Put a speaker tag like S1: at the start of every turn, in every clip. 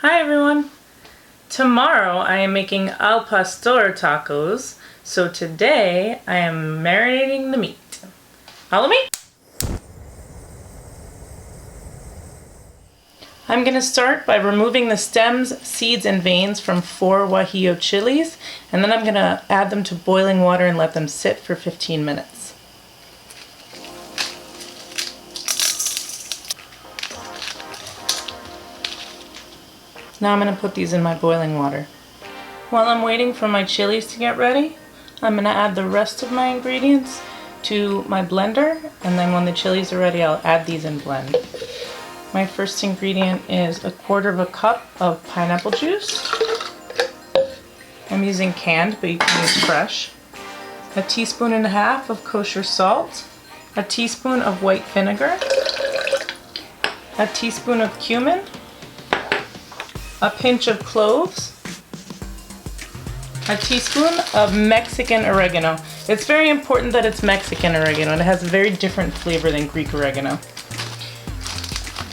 S1: Hi everyone! Tomorrow I am making al pastor tacos, so today I am marinating the meat. Follow me! I'm going to start by removing the stems, seeds, and veins from 4 guajillo chilies, and then I'm going to add them to boiling water and let them sit for 15 minutes. Now I'm going to put these in my boiling water. While I'm waiting for my chilies to get ready, I'm going to add the rest of my ingredients to my blender, and then when the chilies are ready, I'll add these and blend. My first ingredient is 1/4 cup of pineapple juice. I'm using canned, but you can use fresh. 1.5 teaspoons of kosher salt, 1 teaspoon of white vinegar, 1 teaspoon of cumin, a pinch of cloves, 1 teaspoon of Mexican oregano. It's very important that it's Mexican oregano. It has a very different flavor than Greek oregano.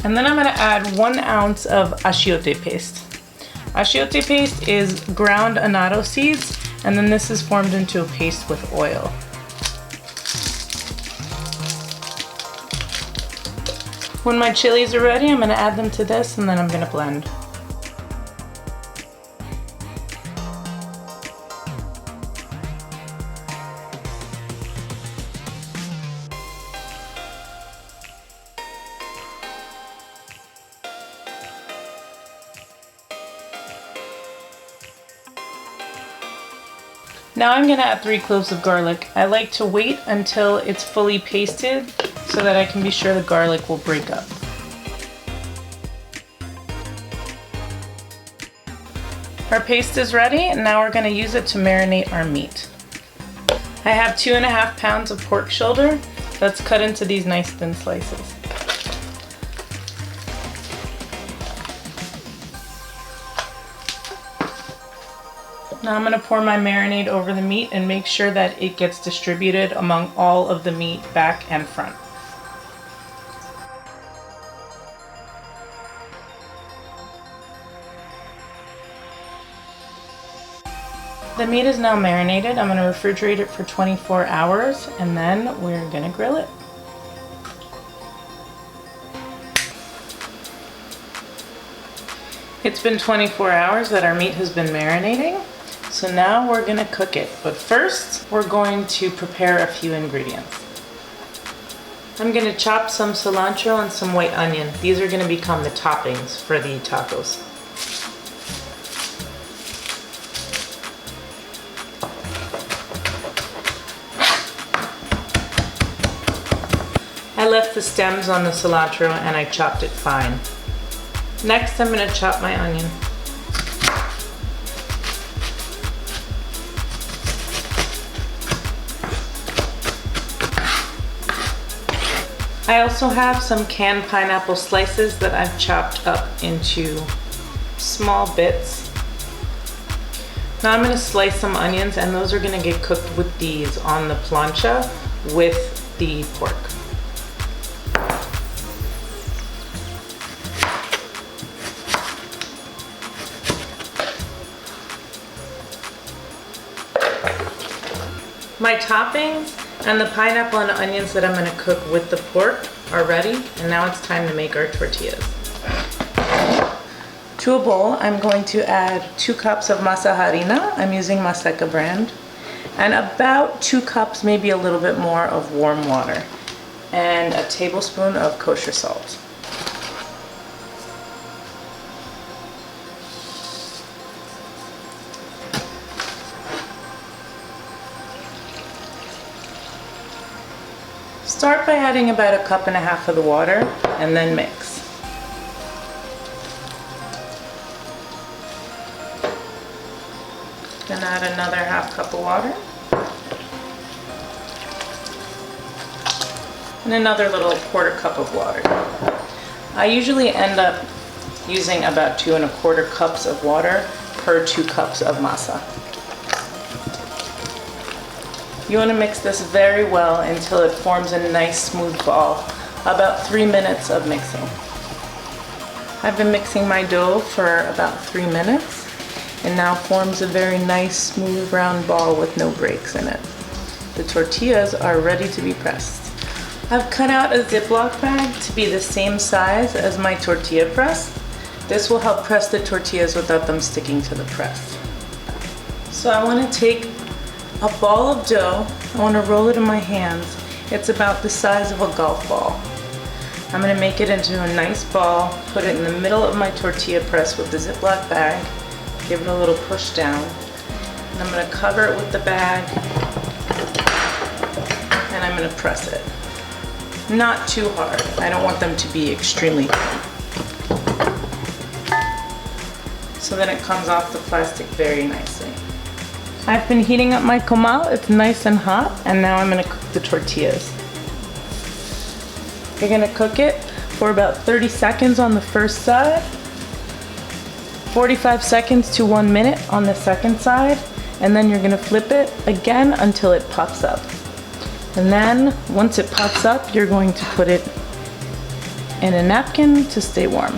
S1: And then I'm going to add 1 ounce of achiote paste. Achiote paste is ground annatto seeds, and then this is formed into a paste with oil. When my chilies are ready, I'm going to add them to this, and then I'm going to blend. Now I'm going to add 3 cloves of garlic. I like to wait until it's fully pasted so that I can be sure the garlic will break up. Our paste is ready, and now we're going to use it to marinate our meat. I have 2.5 pounds of pork shoulder that's cut into these nice thin slices. Now I'm going to pour my marinade over the meat and make sure that it gets distributed among all of the meat, back and front. The meat is now marinated. I'm going to refrigerate it for 24 hours and then we're going to grill it. It's been 24 hours that our meat has been marinating. So now we're going to cook it, but first we're going to prepare a few ingredients. I'm going to chop some cilantro and some white onion. These are going to become the toppings for the tacos. I left the stems on the cilantro and I chopped it fine. Next I'm going to chop my onion. I also have some canned pineapple slices that I've chopped up into small bits. Now I'm going to slice some onions, and those are going to get cooked with these on the plancha with the pork. My toppings and the pineapple and onions that I'm going to cook with the pork are ready, and now it's time to make our tortillas. To a bowl, I'm going to add 2 cups of masa harina. I'm using Maseca brand, and about 2 cups, maybe a little bit more, of warm water, and a tablespoon of kosher salt. Start by adding about 1.5 cups of the water and then mix. Then add another 1/2 cup of water. And another little 1/4 cup of water. I usually end up using about 2.25 cups of water per 2 cups of masa. You want to mix this very well until it forms a nice smooth ball. About 3 minutes of mixing. I've been mixing my dough for about 3 minutes. It now forms a very nice smooth round ball with no breaks in it. The tortillas are ready to be pressed. I've cut out a Ziploc bag to be the same size as my tortilla press. This will help press the tortillas without them sticking to the press. So I want to take a ball of dough. I want to roll it in my hands. It's about the size of a golf ball. I'm going to make it into a nice ball, put it in the middle of my tortilla press with the Ziploc bag, give it a little push down, and I'm going to cover it with the bag, and I'm going to press it. Not too hard. I don't want them to be extremely thin. So then it comes off the plastic very nicely. I've been heating up my comal. It's nice and hot, and now I'm going to cook the tortillas. You're going to cook it for about 30 seconds on the first side, 45 seconds to 1 minute on the second side, and then you're going to flip it again until it pops up. And then once it pops up, you're going to put it in a napkin to stay warm.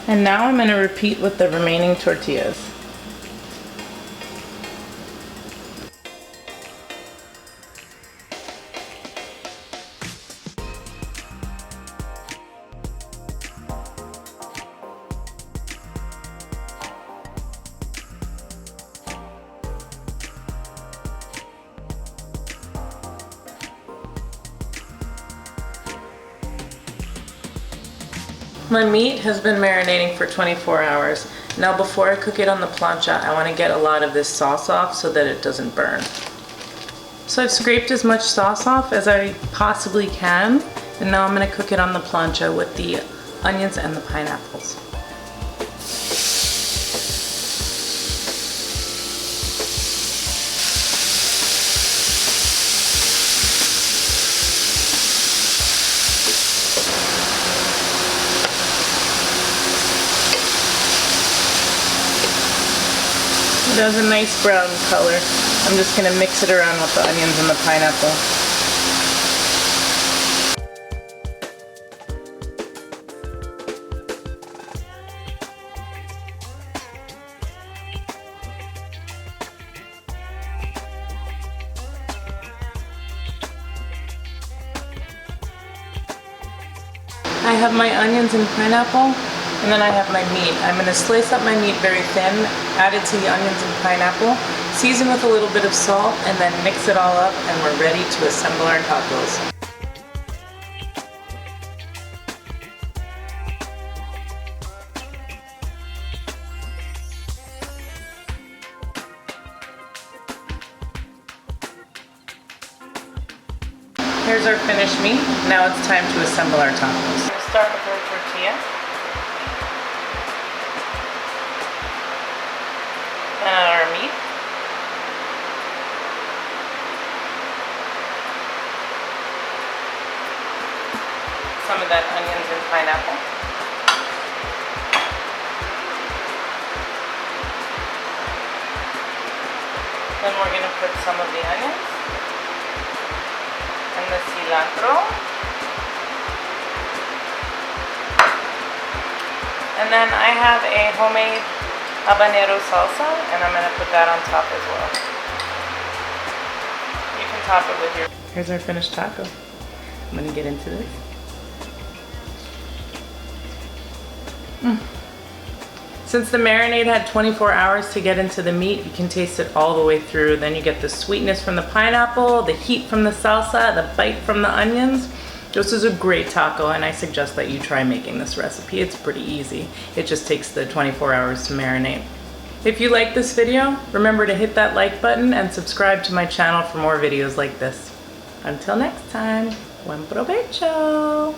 S1: And now I'm going to repeat with the remaining tortillas. My meat has been marinating for 24 hours. Now before I cook it on the plancha, I want to get a lot of this sauce off so that it doesn't burn. So I've scraped as much sauce off as I possibly can, and now I'm going to cook it on the plancha with the onions and the pineapples. It has a nice brown color. I'm just going to mix it around with the onions and the pineapple. I have my onions and pineapple, and then I have my meat. I'm going to slice up my meat very thin, add it to the onions and pineapple, season with a little bit of salt, and then mix it all up, and we're ready to assemble our tacos. Here's our finished meat. Now it's time to assemble our tacos. We'll start with our tortilla. And our meat. Some of that onions and pineapple. Then we're going to put some of the onions and the cilantro. And then I have a homemade habanero salsa, and I'm going to put that on top as well. You can top it with your... Here's our finished taco. I'm going to get into this. Since the marinade had 24 hours to get into the meat, you can taste it all the way through. Then you get the sweetness from the pineapple, the heat from the salsa, the bite from the onions. This is a great taco, and I suggest that you try making this recipe. It's pretty easy. It just takes the 24 hours to marinate. If you like this video, remember to hit that like button and subscribe to my channel for more videos like this. Until next time, buen provecho!